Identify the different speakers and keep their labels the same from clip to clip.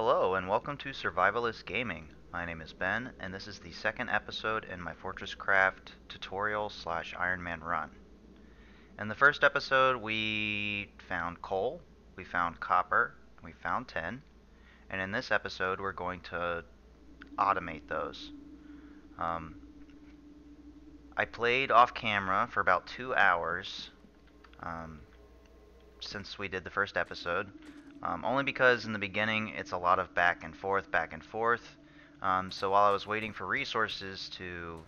Speaker 1: Hello and welcome to Survivalist Gaming. My name is Ben and this is the second episode in my Fortress Craft tutorial / Iron Man run. In the first episode we found coal, we found copper, we found tin, and in this episode we're going to automate those. I played off camera for about 2 hours um, since we did the first episode. Only because in the beginning it's a lot of back and forth, back and forth. So while I was waiting for resources to,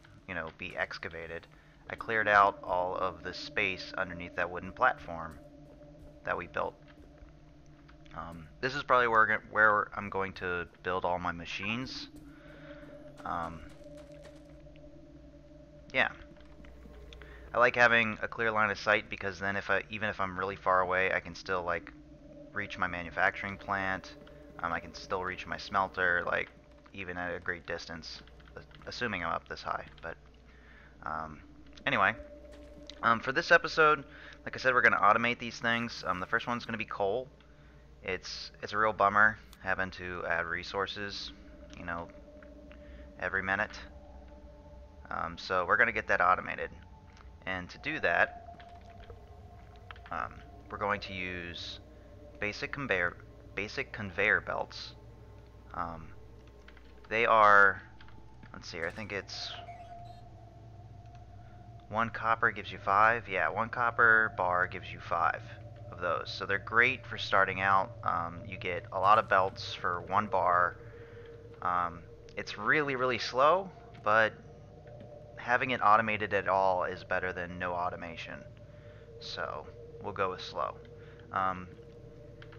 Speaker 1: be excavated, I cleared out all of the space underneath that wooden platform that we built. This is probably where I'm going to build all my machines. Yeah. I like having a clear line of sight because then even if I'm really far away, I can still reach my manufacturing plant. I can still reach my smelter, even at a great distance, assuming I'm up this high. But anyway, for this episode, like I said, we're going to automate these things. The first one's going to be coal. It's a real bummer having to add resources, every minute. So we're going to get that automated. And to do that, we're going to use basic conveyor belts. They are, let's see here, I think it's 1 copper gives you 5. Yeah, 1 copper bar gives you 5 of those. So they're great for starting out. You get a lot of belts for 1 bar. It's really, really slow, but having it automated at all is better than no automation. So we'll go with slow.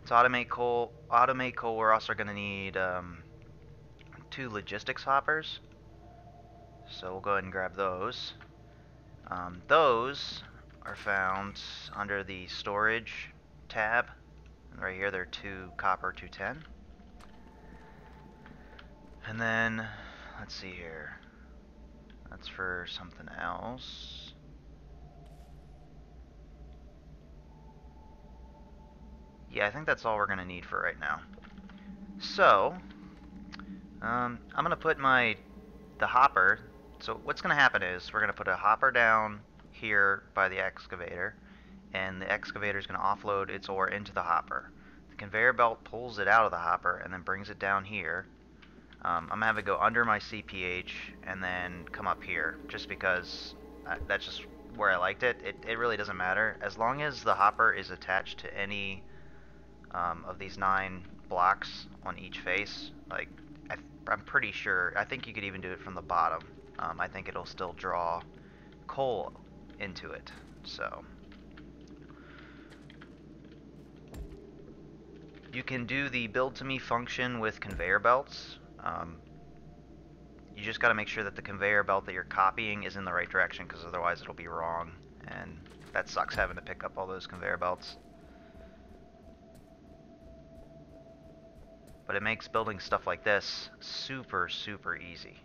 Speaker 1: To automate coal, we're also going to need 2 logistics hoppers. So we'll go ahead and grab those. Those are found under the storage tab. And right here they're 2 copper, 2 tin. And then, let's see here. That's for something else. Yeah, I think that's all we're going to need for right now. So, I'm going to put the hopper. So what's going to happen is we're going to put a hopper down here by the excavator, and the excavator is going to offload its ore into the hopper. The conveyor belt pulls it out of the hopper and then brings it down here. I'm going to have it go under my CPH and then come up here, just because that's just where I liked it. It really doesn't matter. As long as the hopper is attached to any of these 9 blocks on each face, I'm pretty sure, I think you could even do it from the bottom. I think it'll still draw coal into it. So you can do the build to me function with conveyor belts. You just got to make sure that the conveyor belt that you're copying is in the right direction, because otherwise it'll be wrong, and that sucks having to pick up all those conveyor belts. But it makes building stuff like this super, super easy.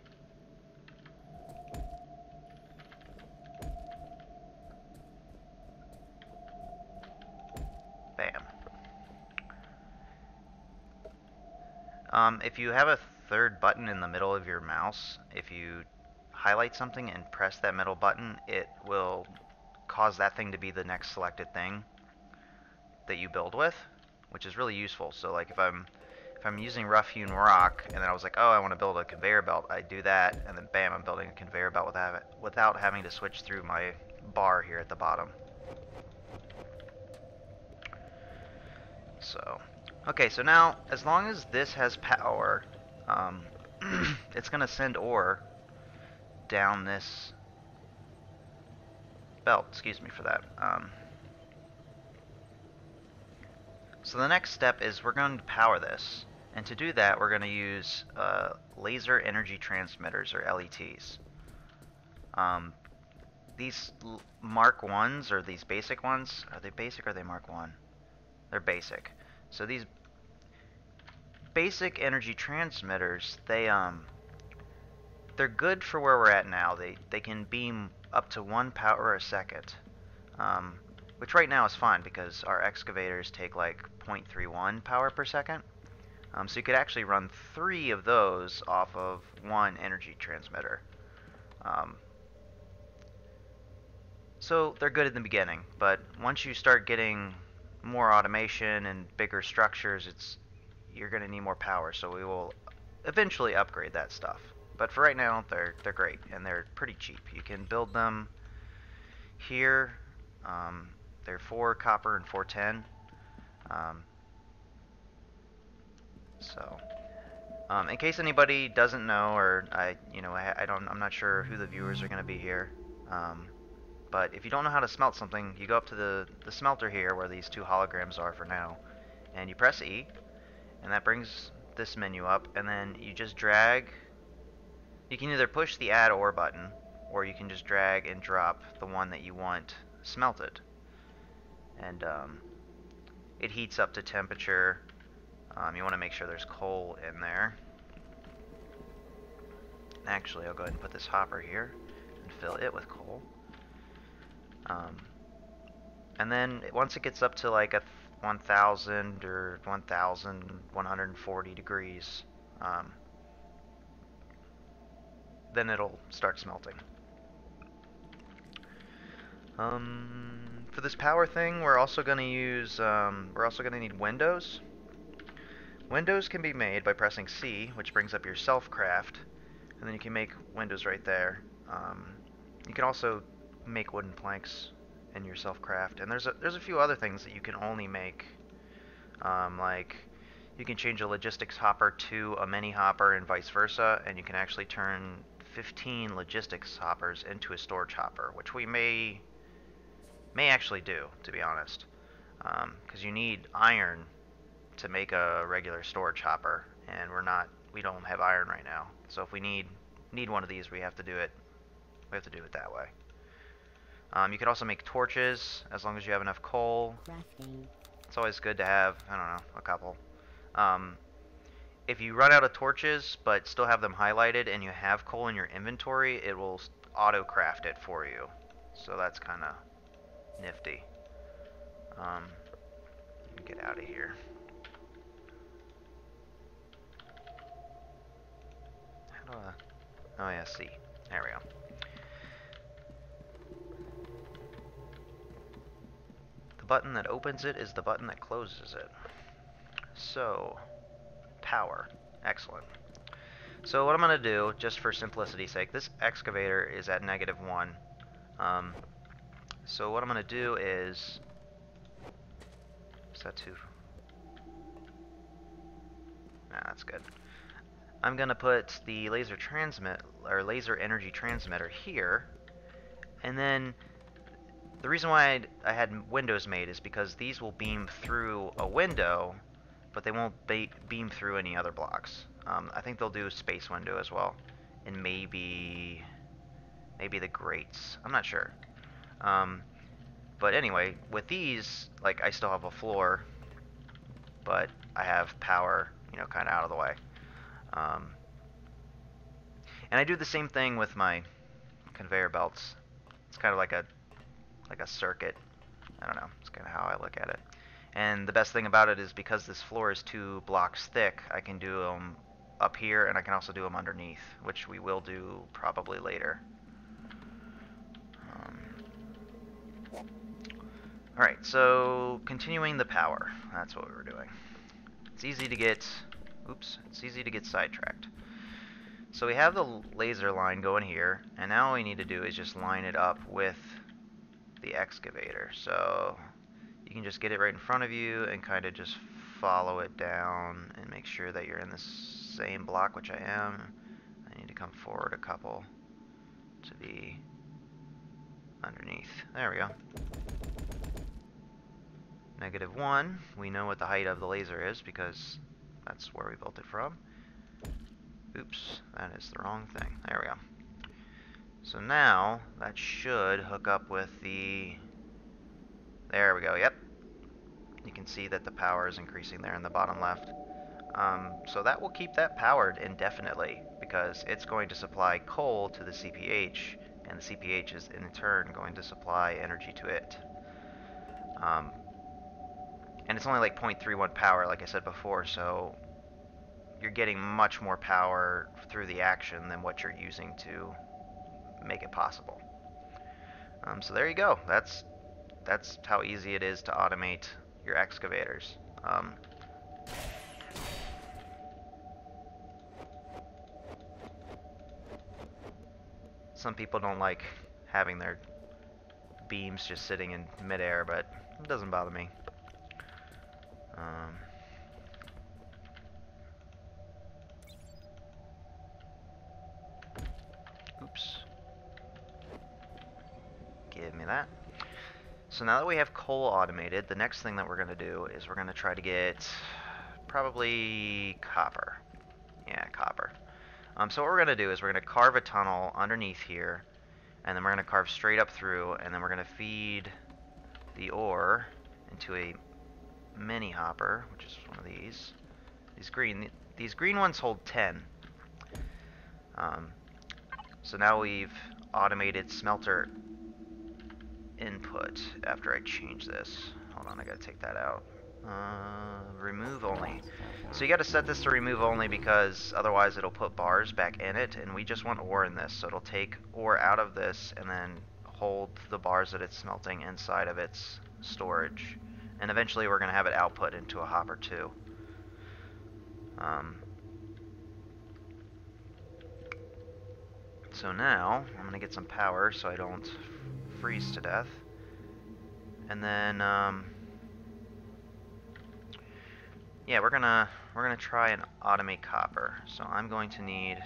Speaker 1: Bam. If you have a third button in the middle of your mouse, if you highlight something and press that middle button, it will cause that thing to be the next selected thing that you build with, which is really useful. So like if I'm using rough-hewn rock and then I was like, oh, I want to build a conveyor belt, I do that, and then bam, I'm building a conveyor belt without having to switch through my bar here at the bottom. So, okay, so now as long as this has power, it's going to send ore down this belt. Excuse me for that. So the next step is we're going to power this. And to do that, we're going to use laser energy transmitters, or LETs. These Mark 1s, or these basic ones, are they basic or are they Mark 1? They're basic. So these basic energy transmitters, they're good for where we're at now. They can beam up to 1 power a second, which right now is fine because our excavators take like 0.31 power per second. So you could actually run 3 of those off of 1 energy transmitter. Um, so they're good in the beginning, but once you start getting more automation and bigger structures, you're going to need more power. So we will eventually upgrade that stuff. But for right now, they're great and they're pretty cheap. You can build them here. They're 4 copper and 4 tin. Um, so. In case anybody doesn't know, or I'm not sure who the viewers are going to be here. But if you don't know how to smelt something, you go up to the smelter here, where these 2 holograms are for now, and you press E, and that brings this menu up, and then you just drag. You can either push the add ore button, or you can just drag and drop the one that you want smelted, and it heats up to temperature. You want to make sure there's coal in there. Actually, I'll go ahead and put this hopper here and fill it with coal. And then once it gets up to like a 1000 or 1140 degrees, then it'll start smelting. For this power thing, we're also going to use, we're also going to need windows. Windows can be made by pressing C, which brings up your self-craft, and then you can make windows right there. You can also make wooden planks in your self-craft, and there's a few other things that you can only make, like you can change a logistics hopper to a mini hopper and vice versa, and you can actually turn 15 logistics hoppers into a storage hopper, which we may actually do, to be honest, because you need iron to make a regular storage hopper, and we don't have iron right now. So if we need one of these, we have to do it that way. You can also make torches as long as you have enough coal. It's always good to have, I don't know, a couple. If you run out of torches but still have them highlighted and you have coal in your inventory, it will auto craft it for you. So that's kind of nifty. Get out of here. How do I... Oh yeah, C. There we go. The button that opens it is the button that closes it. So, power. Excellent. So what I'm going to do, just for simplicity's sake, this excavator is at -1. So what I'm going to do is that 2? Nah, that's good. I'm going to put the laser energy transmitter here, and then the reason why I had windows made is because these will beam through a window, but they won't beam through any other blocks. I think they'll do a space window as well, and maybe the grates. I'm not sure. But anyway, with these, like, I still have a floor, but I have power, kind of out of the way. And I do the same thing with my conveyor belts. It's kind of like a circuit. I don't know. It's kind of how I look at it. And the best thing about it is because this floor is 2 blocks thick, I can do them up here, and I can also do them underneath, which we will do probably later. Alright, so continuing the power. That's what we were doing. It's easy to get sidetracked. So we have the laser line going here, and now all we need to do is just line it up with the excavator. So you can just get it right in front of you and kind of just follow it down and make sure that you're in the same block, which I am. I need to come forward a couple to be underneath. There we go. -1. We know what the height of the laser is because that's where we built it from. Oops, that is the wrong thing. There we go. So now that should hook up with the... There we go, yep. You can see that the power is increasing there in the bottom left. So that will keep that powered indefinitely because it's going to supply coal to the CPH, and the CPH is in turn going to supply energy to it. And it's only like 0.31 power, like I said before, so you're getting much more power through the action than what you're using to make it possible. So there you go. That's how easy it is to automate your excavators. Some people don't like having their beams just sitting in midair, but it doesn't bother me. Oops. Give me that. So now that we have coal automated, the next thing that we're going to do is we're going to try to get probably copper. Yeah, copper. So what we're going to do is we're going to carve a tunnel underneath here, and then we're going to carve straight up through, and then we're going to feed the ore into a mini hopper, which is one of these. These green ones hold 10. So now we've automated smelter input after I change this. Hold on, I gotta take that out. Remove only. So you gotta set this to remove only because otherwise it'll put bars back in it, and we just want ore in this, so it'll take ore out of this and then hold the bars that it's smelting inside of its storage. And eventually we're gonna have it output into a hopper too. So now I'm gonna get some power so I don't freeze to death. And then yeah, we're gonna try and automate copper. So I'm going to need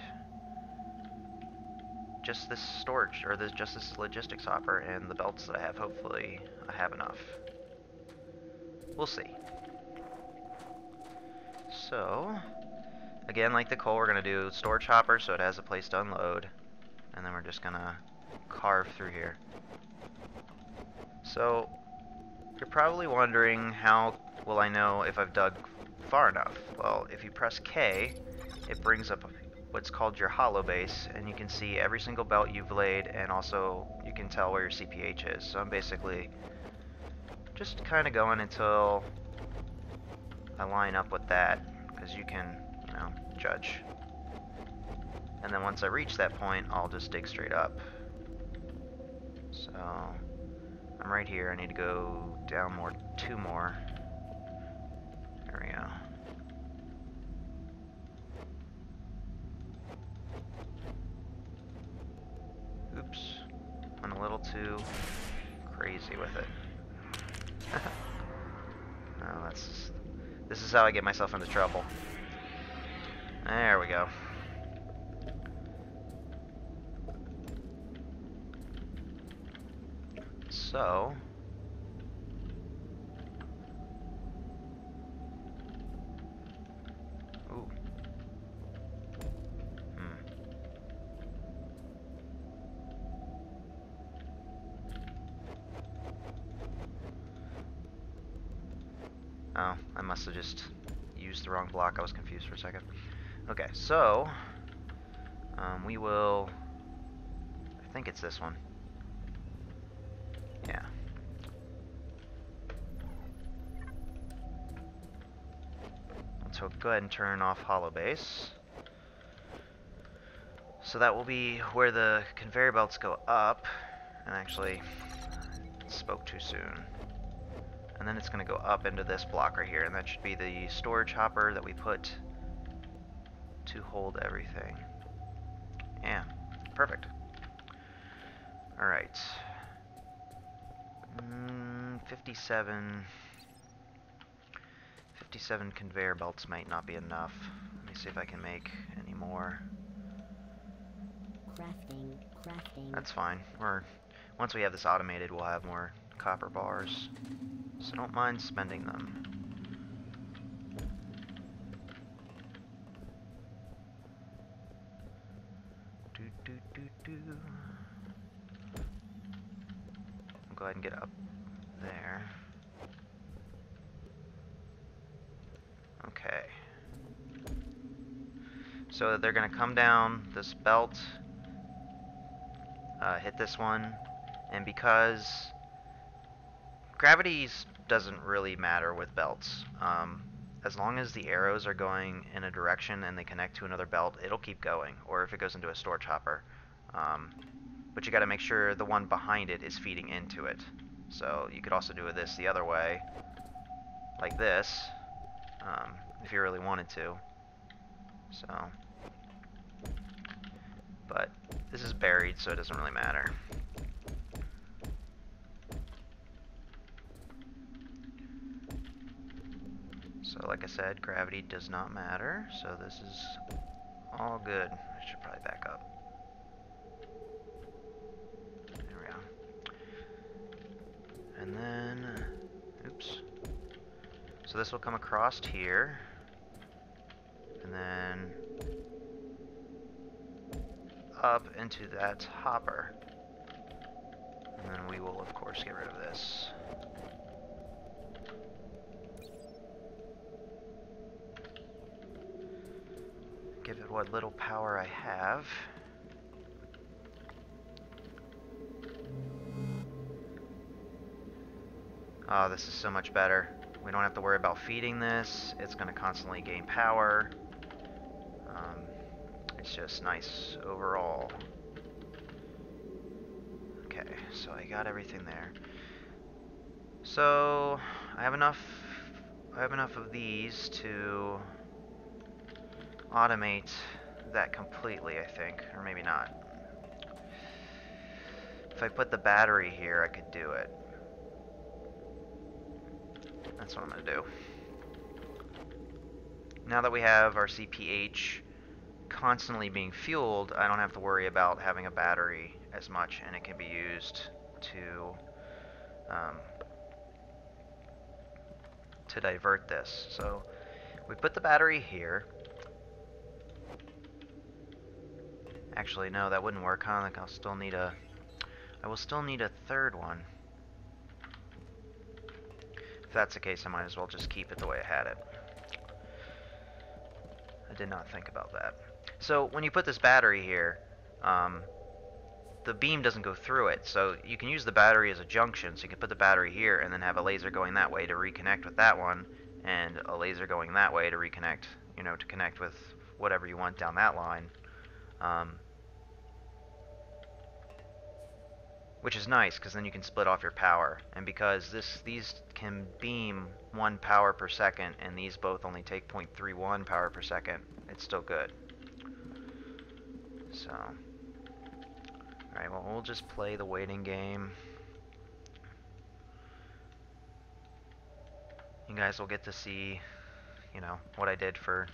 Speaker 1: just this storage, or just this logistics hopper and the belts that I have. Hopefully I have enough. We'll see. So again, like the coal, we're gonna do storage hopper so it has a place to unload, and then we're just gonna carve through here. So you're probably wondering, how will I know if I've dug far enough? Well, if you press K, it brings up what's called your hollow base, and you can see every single belt you've laid, and also you can tell where your CPH is. So I'm basically just kind of going until I line up with that, because you can, you know, judge. And then once I reach that point, I'll just dig straight up. So I'm right here. I need to go down more, 2 more. There we go. Oops. Went a little too crazy with it. No, this is how I get myself into trouble. There we go. So ooh. Oh, I must have just used the wrong block. I was confused for a second. Okay, so we will, I think it's this one. Yeah. So go ahead and turn off hollow base. So that will be where the conveyor belts go up. And actually, spoke too soon. And then it's going to go up into this block right here, and that should be the storage hopper that we put to hold everything. Yeah, perfect. Alright. 57 conveyor belts might not be enough. Let me see if I can make any more.
Speaker 2: Crafting.
Speaker 1: That's fine. Once we have this automated, we'll have more copper bars. So don't mind spending them. I'll go ahead and get up there. Okay. So they're going to come down this belt, hit this one, and because gravity doesn't really matter with belts, as long as the arrows are going in a direction and they connect to another belt, it'll keep going, or if it goes into a storage hopper. But you got to make sure the one behind it is feeding into it. So you could also do this the other way, like this, if you really wanted to. So, but this is buried, so it doesn't really matter. So like I said, gravity does not matter, so this is all good. I should probably back up. There we go. And then, oops. So this will come across here, and then up into that hopper. And then we will, of course, get rid of this. Give it what little power I have. Oh, this is so much better. We don't have to worry about feeding this. It's going to constantly gain power. It's just nice overall. Okay, so I got everything there. So I have enough of these to automate that completely, I think, or maybe not. If I put the battery here, I could do it. That's what I'm going to do. Now that we have our CPH constantly being fueled, I don't have to worry about having a battery as much, and it can be used to divert this. So we put the battery here. Actually, no, that wouldn't work, huh? Like I will still need a third one. If that's the case, I might as well just keep it the way I had it. I did not think about that. So when you put this battery here, the beam doesn't go through it, so you can use the battery as a junction. So you can put the battery here and then have a laser going that way to reconnect with that one, and a laser going that way to reconnect, to connect with whatever you want down that line. Which is nice, because then you can split off your power. And because these can beam 1 power per second, and these both only take 0.31 power per second, it's still good. So, alright, well, we'll just play the waiting game. You guys will get to see, what I did for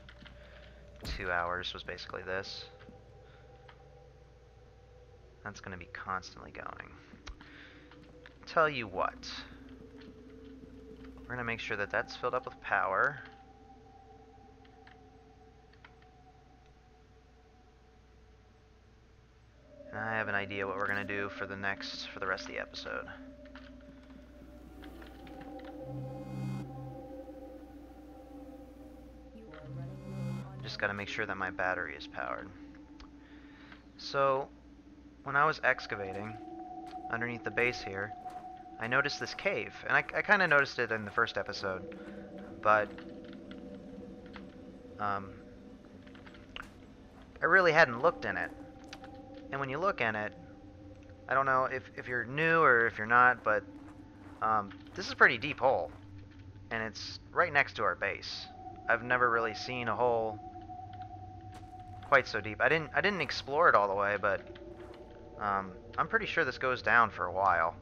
Speaker 1: 2 hours was basically this. That's going to be constantly going. Tell you what. We're going to make sure that that's filled up with power. And I have an idea what we're going to do for the rest of the episode. Just got to make sure that my battery is powered. So, when I was excavating underneath the base here, I noticed this cave, and I kind of noticed it in the first episode, but I really hadn't looked in it. And when you look in it, I don't know if you're new or if you're not, but this is a pretty deep hole, and it's right next to our base. I've never really seen a hole quite so deep. I didn't explore it all the way, but I'm pretty sure this goes down for a while.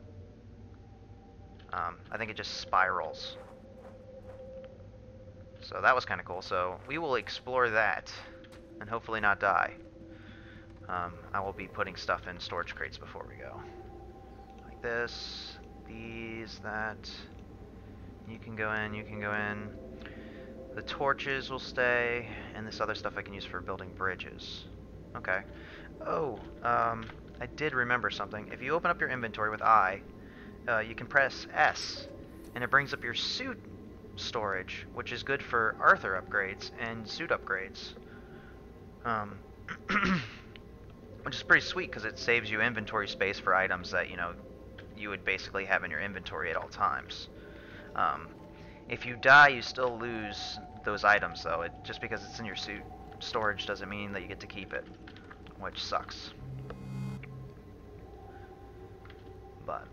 Speaker 1: I think it just spirals. So that was kind of cool. So we will explore that and hopefully not die. I will be putting stuff in storage crates before we go. Like this, these, that. You can go in, you can go in. The torches will stay, and this other stuff I can use for building bridges. Okay. Oh, I did remember something. If you open up your inventory with I, you can press S, and it brings up your suit storage, which is good for Arthur upgrades and suit upgrades. Which is pretty sweet, because it saves you inventory space for items that, you would basically have in your inventory at all times. If you die, you still lose those items, though. Just because it's in your suit storage doesn't mean that you get to keep it, which sucks. But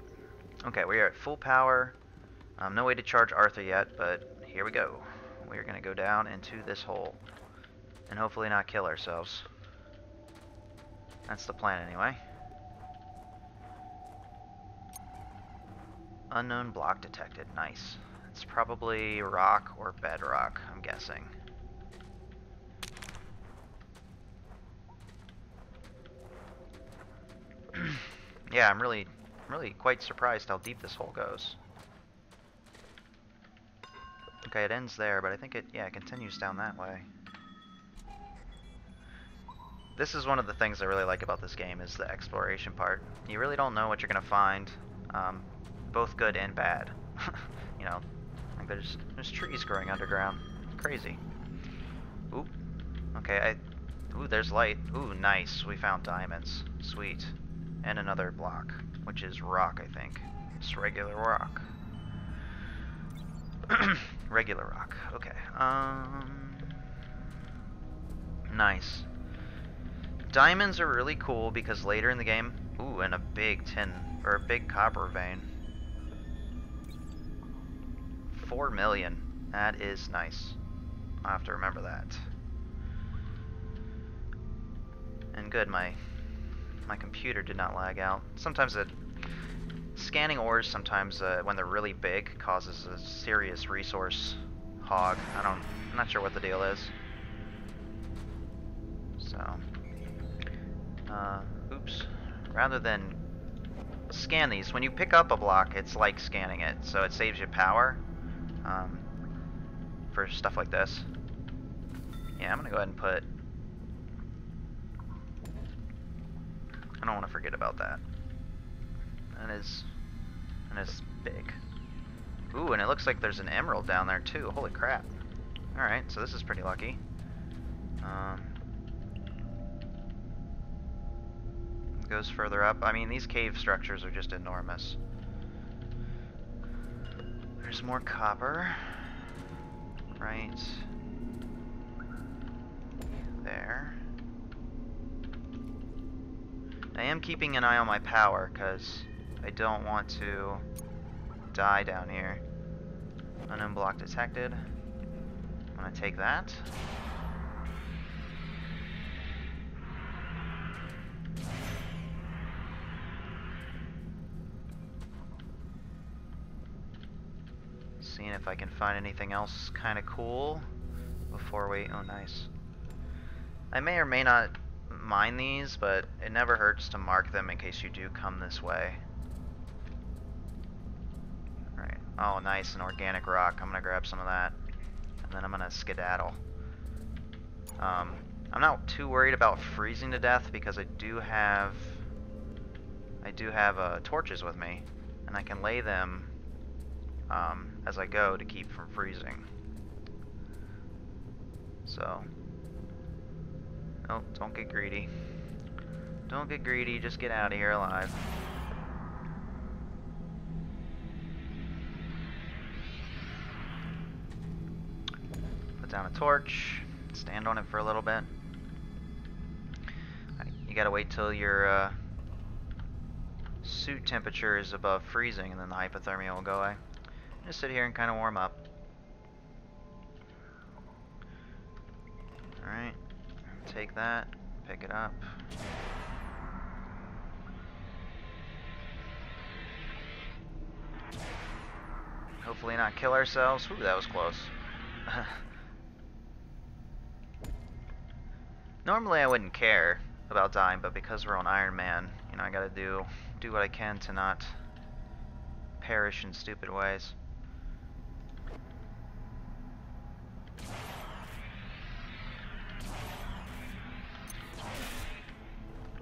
Speaker 1: okay, we are at full power. No way to charge Arthur yet, but here we go. We are going to go down into this hole and hopefully not kill ourselves. That's the plan anyway. Unknown block detected. Nice. It's probably rock or bedrock, I'm guessing. Yeah, I'm really quite surprised how deep this hole goes. Okay, it ends there, but I think it continues down that way. This is one of the things I really like about this game, is the exploration part. You really don't know what you're gonna find, both good and bad. You know, like there's trees growing underground. Crazy. Oop. Okay, ooh, there's light. Ooh, nice. We found diamonds. Sweet. And another block, which is rock, I think. It's regular rock. Regular rock. Okay. Nice. Diamonds are really cool because later in the game, ooh, and a big tin or a big copper vein. 4 million. That is nice. I'll have to remember that. And good, my computer did not lag out. Sometimes scanning ores sometimes when they're really big causes a serious resource hog. I'm not sure what the deal is. So, oops. Rather than scan these, when you pick up a block, it's like scanning it, so it saves you power for stuff like this. Yeah, I'm gonna go ahead and put. I don't want to forget about that. And is big. Ooh, and it looks like there's an emerald down there too. Holy crap! All right, so this is pretty lucky. Goes further up. I mean, these cave structures are just enormous. There's more copper. Right there. I am keeping an eye on my power because I don't want to die down here. Unknown block detected. I'm gonna take that. Seeing if I can find anything else kind of cool before we... Oh, nice. I may or may not mine these, but it never hurts to mark them in case you do come this way. Alright. Oh, nice, an organic rock. I'm gonna grab some of that. And then I'm gonna skedaddle. I'm not too worried about freezing to death because I do have torches with me, and I can lay them as I go to keep from freezing. So, oh, don't get greedy. Don't get greedy, just get out of here alive. Put down a torch, stand on it for a little bit. You gotta wait till your suit temperature is above freezing and then the hypothermia will go away. Just sit here and kind of warm up. Alright, take that, pick it up. Hopefully not kill ourselves. Ooh, that was close. Normally I wouldn't care about dying, but because we're on Iron Man, you know, I gotta do what I can to not perish in stupid ways.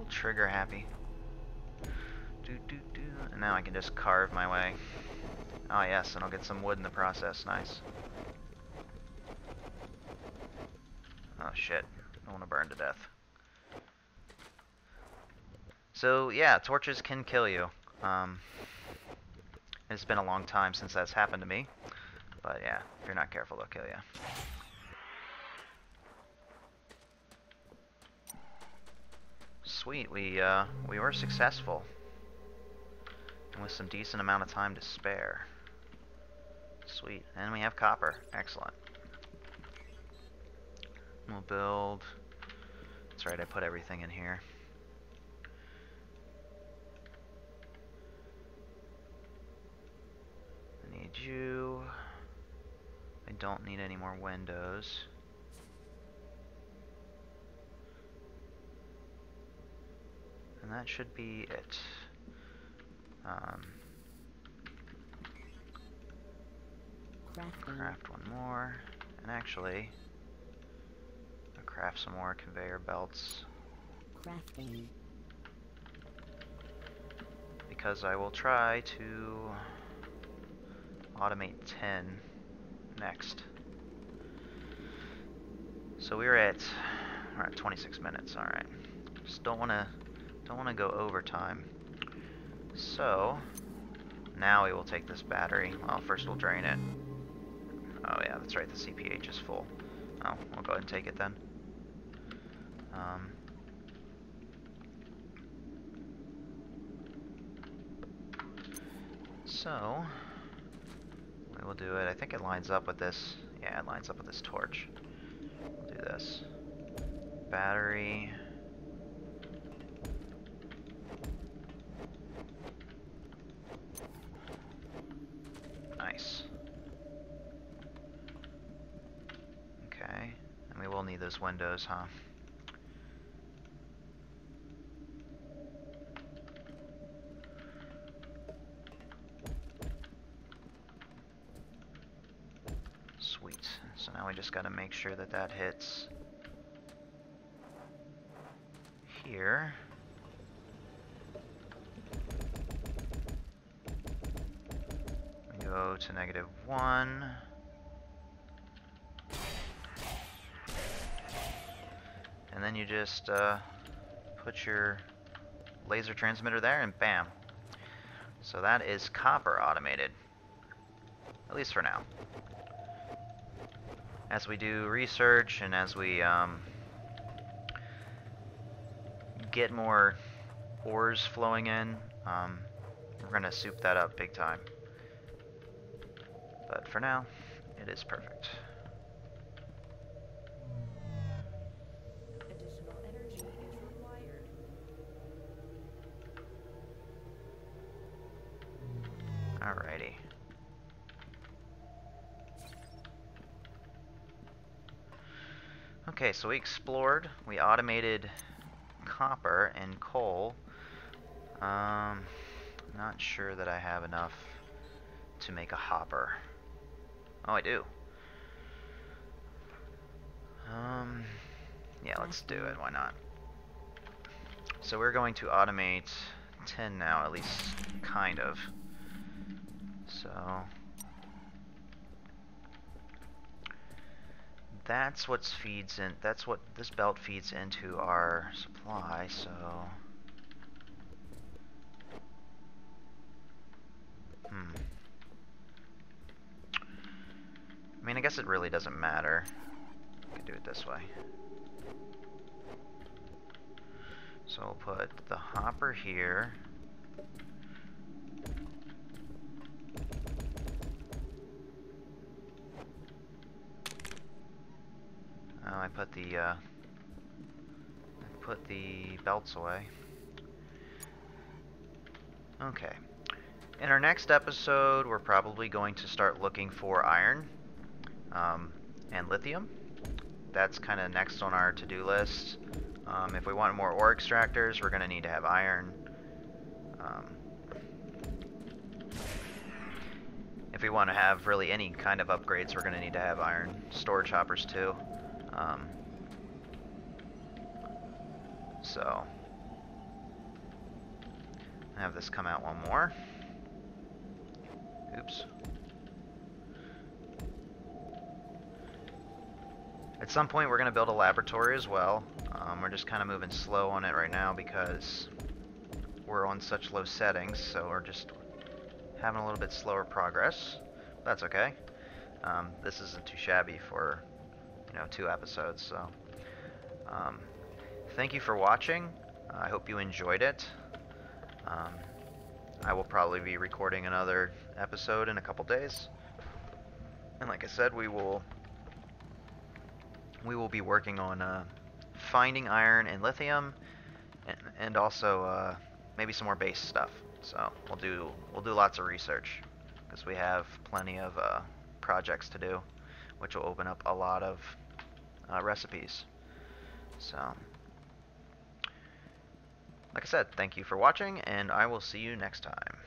Speaker 1: Trigger happy. And now I can just carve my way. Oh yes, and I'll get some wood in the process. Nice. Oh shit. I don't want to burn to death. So yeah, torches can kill you. It's been a long time since that's happened to me. But yeah, if you're not careful, they'll kill you. Sweet, we were successful. And with some decent amount of time to spare. Sweet, and we have copper. Excellent. We'll build... That's right, I put everything in here. I need you. I don't need any more windows. And that should be it. Craft one more. And actually, I'll craft some more conveyor belts.
Speaker 2: Crafting.
Speaker 1: Because I will try to automate 10 next. So we're at 26 minutes. All right. Just don't want to go overtime. So now we will take this battery. Well, first we'll drain it. Oh yeah, that's right. The CPH is full. Oh, we'll go ahead and take it then. So we will do it. I think it lines up with this. Yeah, it lines up with this torch. We'll do this. Battery. Nice. Okay. And we will need those windows, huh? Sweet. So now we just gotta make sure that that hits here. We go to -1. And then you just put your laser transmitter there and bam. So that is copper automated. At least for now. As we do research and as we get more ores flowing in, we're going to soup that up big time. But for now, it is perfect.
Speaker 2: Additional energy is required.
Speaker 1: Alrighty. Okay, so we explored, we automated copper and coal. Not sure that I have enough to make a hopper. Oh, I do. Yeah, let's do it, why not? So we're going to automate 10 now, at least kind of. So that's what feeds in. That's what this belt feeds into our supply. So I mean, I guess it really doesn't matter. I could do it this way. So we'll put the hopper here. Oh, I put the belts away. Okay. In our next episode, we're probably going to start looking for iron and lithium. That's kind of next on our to-do list. If we want more ore extractors, we're going to need to have iron. If we want to have really any kind of upgrades, we're going to need to have iron. Storage hoppers too. So have this come out one more. Oops. At some point we're going to build a laboratory as well. We're just kind of moving slow on it right now because we're on such low settings, so we're just having a little bit slower progress. That's okay. This isn't too shabby for, 2 episodes, so thank you for watching. I hope you enjoyed it. Um, I will probably be recording another episode in a couple days. And like I said, we will be working on finding iron and lithium, and also maybe some more base stuff. So we'll do lots of research because we have plenty of projects to do, which will open up a lot of recipes. So, like I said, thank you for watching, and I will see you next time.